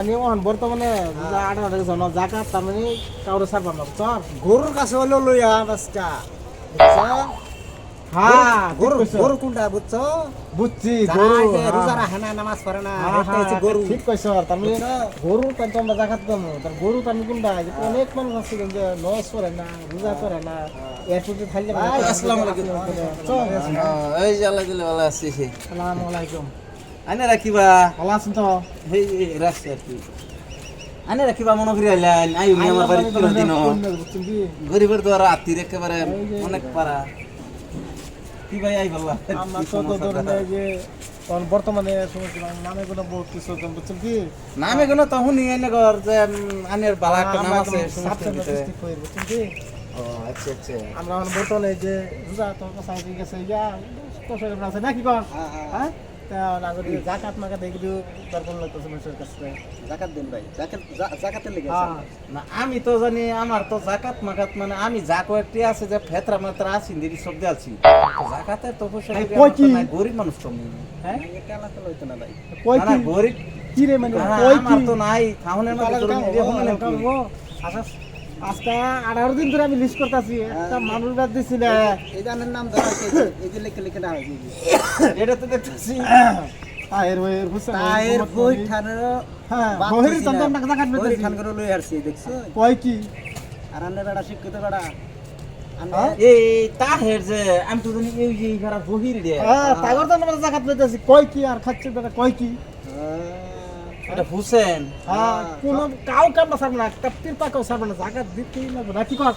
আমি এখন বর্তমানে 18 টাকা জন জাকাত তার মানে কাউরে ছাড়বাম না বুঝছো গরুর কাছে হলো লইয়া বাচ্চা বুঝছো হ্যাঁ গরু কোনটা বুঝছো বুঝছি গরু গরু রোজা রাখে না নামাজ পড়ে না হ্যাঁ, এটা হচ্ছে গরু ঠিক কইছ তার মানে গরু তার তো আমরা জাকাত দেব তার গরু তার মানে কোনটা যে অনেক মানুষ আছে যে নমাজ পড়ে না রোজা করে না এরপরে খাইলে আসসালামু আলাইকুম এই যে আল্লাহ দিলে ভালো আছি আসসালামু আলাইকুম আনে রাখিবা ভালো আছেন তো এই রাখছি আর কি আনে রাখিবা মনে করি আইলেন আই উনি আমার বাড়ি কিলো দিন বুঝছেন কি গরিবের দ্বারা আত্মীর একেবারে অনেক পারা কি ভাই আই বললা আমরা তো ধরনের যে তখন বর্তমানে শুনছিলাম নামে কোনো বহুত কিছু বুঝছেন কি নামে কোনো তখন নিয়ে এনে ঘর যে আনের বালা একটা নাম আছে বুঝছেন কি ও আচ্ছা আচ্ছা আমরা এখন বর্তমানে যে রোজা তো কথা হয়ে গেছে ইয়া কষ্ট করে আছে নাকি কর হ্যাঁ তা নাগর জাকাত মাকাত এগুলো দরকার লাগতেছে মানুষের কাছে জাকাত দেন ভাই জাকাতের লেগে না আমি তো জানি আমার তো জাকাত মাকাত মানে আমি যা কয়েকটি আছে যে ফেতরা মাত্রা আছি দিদি সব আছি জাকাতের তো পয়সা গরিব মানুষ তো হ্যাঁ এটা আলাদা হইতো না ভাই কই না কি গরিব কি রে মানে হ্যাঁ, কই আমার কি তো নাই তাহলে না আচ্ছা আজকে 18 দিন ধরে আমি লিস্ট করতেছি একটা মানুষ বাদ দিছি না এই জানের নাম ধরা এই যে লিখে লিখে না হয় এটা তো দেখতেছি আয়ের ওয়ের হুসেন তায়ের বই ঠানের হ্যাঁ বহির চন্দন টাকা জাকাত বই বেতেছি ঠান করে লই আসছি দেখছো কই কি আর আন্নে বেড়া শিক্ষিত বেড়া এই তাহের যে আমি তো জানি এই যে এখানে বহির রে হ্যাঁ তাগর তো আমরা জাকাত বেতেছি কই কি আর খাচ্ছে বেটা কই কি এটা হুসেন হ্যাঁ কোন কাউ কাম না সারবে না কাপ্তির পাকাও সারবে না জাকাত দিতেই লাগবে না কি কর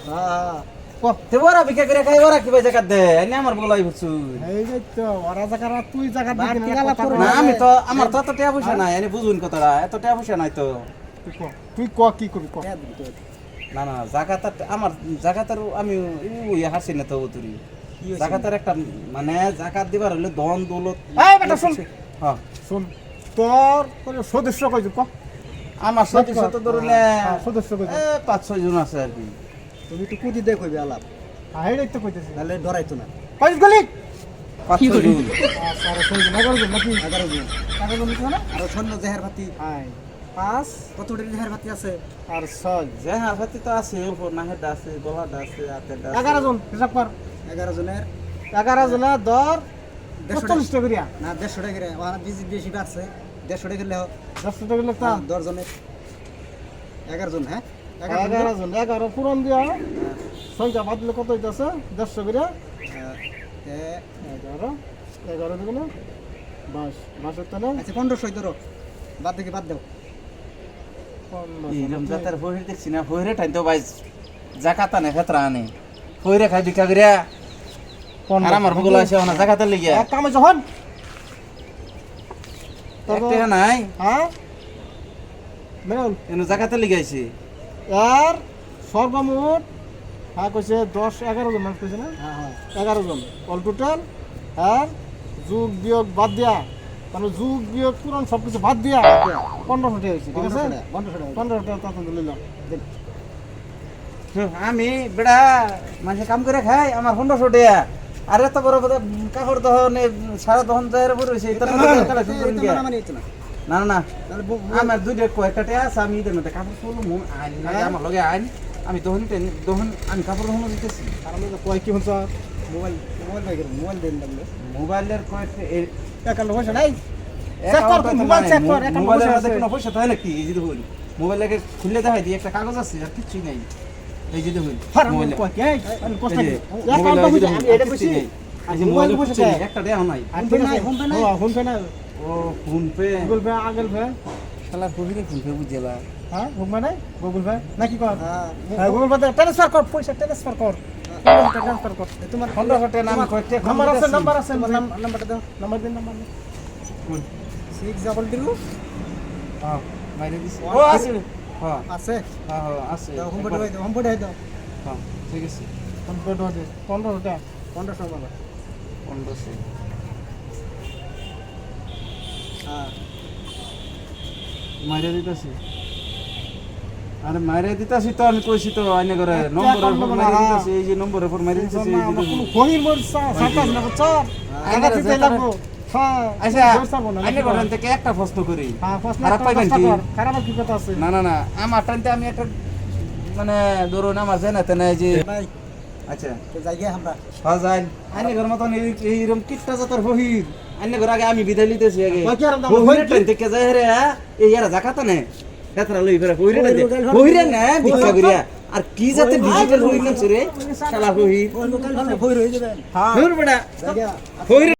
তে ওরা বিক্রি করে খাই ওরা কি ভাই জাকাত দে এনে আমার বলাই বুঝছু এই যে তো ওরা জাকাত তুই জাকাত দিবি না আমি তো আমার তো এত টাকা পয়সা নাই এনে বুঝুন কথাটা এত টাকা পয়সা নাই তো তুই ক কি করবি ক না না জাকাত আমার জাকাতের আমি ইয়ে হাসি না তো তুই জাকাতের একটা মানে জাকাত দিবার হলে ধন দৌলত এই বেটা শুন হ্যাঁ শুন তোর তোর সদস্য কই ক আমার সদস্য তো ধরলে সদস্য কই 5-6 জন আছে আর কি তুমি তো কুদি দেখ কইবে আলাপ হাইড়াই তো কইতেছি তাহলে ডরাইতো না কই গলি 5-6 জন সারা সই নগর জন নাকি 11 জন টাকা জন নিছ না আর ছন্ন জেহার ভাতি হাই 5 কতটা জেহার ভাতি আছে আর 6 যে হাফাতি তো আছে উপর নাহের আছে গলাটা আছে হাতের আছে 11 জন হিসাব কর 11 জনের 11 জন দর 45 টাকা করিয়া না 150 টাকা করে ওখানে বেশি বেশি বাড়ছে 150 টাকা করলে 10 টাকা লাগতাম 10 জনের 11 জন হ্যাঁ 11 জন 11 পূরণ দিয়া সংখ্যা বাদলে কত হইতাছে 150 করিয়া 11 11 দিগুলো 22 মাসের তো না আচ্ছা 1500 ধরো বাদ দেখি বাদ দাও এই রমজানের বহির দেখছি না বহিরে টাইম তো ভাই জাকাত আনে ফেতরা আনে বহিরে খাই বিকা করে আর আমার বগল আছে না জাকাতের লাগি এক কামে যখন একটা নাই হ্যাঁ মেল এনে জাকাতের লাগি আইছে আর সর্বমোট হ্যাঁ কইছে 10-11 জন মানুষ কইছে না হ্যাঁ 11 জন অল টোটাল আর যোগ বিয়োগ বাদ দিয়া মানে যোগ বিয়োগ পুরান সব কিছু বাদ দিয়া 1500 টাকা হইছে ঠিক আছে 1500 টাকা তাতে লইলাম আমি বেড়া মানে কাম করে খাই আমার 1500 টাকা আর এত বড় বড় কাপড় দহন সারা দহন দেহের উপর হইছে এটা না না না আমার দুইটা কয়েকটা টাকা আছে আমি এদের মধ্যে কাপড় তুলবো আইন আমার লগে আইন আমি দহন আমি কাপড় দহন দিতেছি আর আমি কয় কি হচ্ছে মোবাইল মোবাইল ভাই মোবাইল দেন লাগলো মোবাইলের কয়েকটা অ্যাকাউন্ট পয়সা নাই চেক কর তুই মোবাইল চেক কর অ্যাকাউন্ট মোবাইলের পয়সা মধ্যে আছে কোনো পয়সা থাকে নাকি এই যে দেখুন মোবাইলটাকে খুলে দেখাই দিই একটা কাগজ আছে আর কিছুই নাই এই যে দেখুন হারাম কয় কি আমি কষ্ট এই যে, অ্যাকাউন্ট মোবাইলে পয়সা এই যে আমি এটা কইছি এই যে মোবাইল মোবাইলে পয়সা পয়সা দেয়। একটা দেওয়া নাই আর ঠিক আছে ফোন পে নাই? ফোন পে না ও ফোন পে গুগল পে আগল পে শালা কবিরে ফোন পে বুঝেলা হ্যাঁ গুগল নাই গুগল পে নাকি কর হ্যাঁ হ্যাঁ গুগল পে ট্রান্সফার কর পয়সা ট্রান্সফার কর ট্রান্সফার কর তোমার 1500 টাকা আমি কয়েকটা নাম্বার আছে নাম্বারটা দাও নাম্বার দিন নাম্বার 622 হ্যাঁ মাইরে দিছি ও আছে হ্যাঁ আছে হ্যাঁ আছে দাও হোম পে দাও হোম পে দাও হ্যাঁ ঠিক আছে ফোন পে দাও 15 টাকা 1500 বাবা 1500 হ্যাঁ মাইরে দিতেছি আরে মাইরে দিতেছি তো আমি কইছি তো আইনে করে নম্বরের উপর মাইরে দিতেছি এই যে নম্বরের উপর মাইরে দিতেছি এই যে দেখুন। কোহির মোর সাতাস না বুঝছো আগে দিতে লাগবো হ্যাঁ আচ্ছা দশ ছাড়বো না, আমি নাকি ঘটনা কর? থেকে একটা প্রশ্ন করি হ্যাঁ প্রশ্ন খারাপ একটা পাইবেন দশটা কি? কর। খারাপ আর কি কথা আছে? না না না আমার টানতে আমি একটা মানে ধরুন আমার জানাতে নাই যে ভাই আচ্ছা তো যাই গিয়ে আমরা হ্যাঁ যাই আইনে ঘর মতন এইরকম কিটটা জাতার হহির আইনে ঘর আগে আমি বিদায় লিতেছি আগে ওই কি আর দাম? হহিরের টাইম থেকে যায় রে এই ইয়ারা জাকাতা নে হেতরা লই ফেরা হহিরে না ভিক্ষা করিয়া আর কি জাতে ডিজিটাল হই নামছে রে শালা হহির ভয় রয়ে যাবেন হ্যাঁ হহির বেটা যাই গিয়া হহির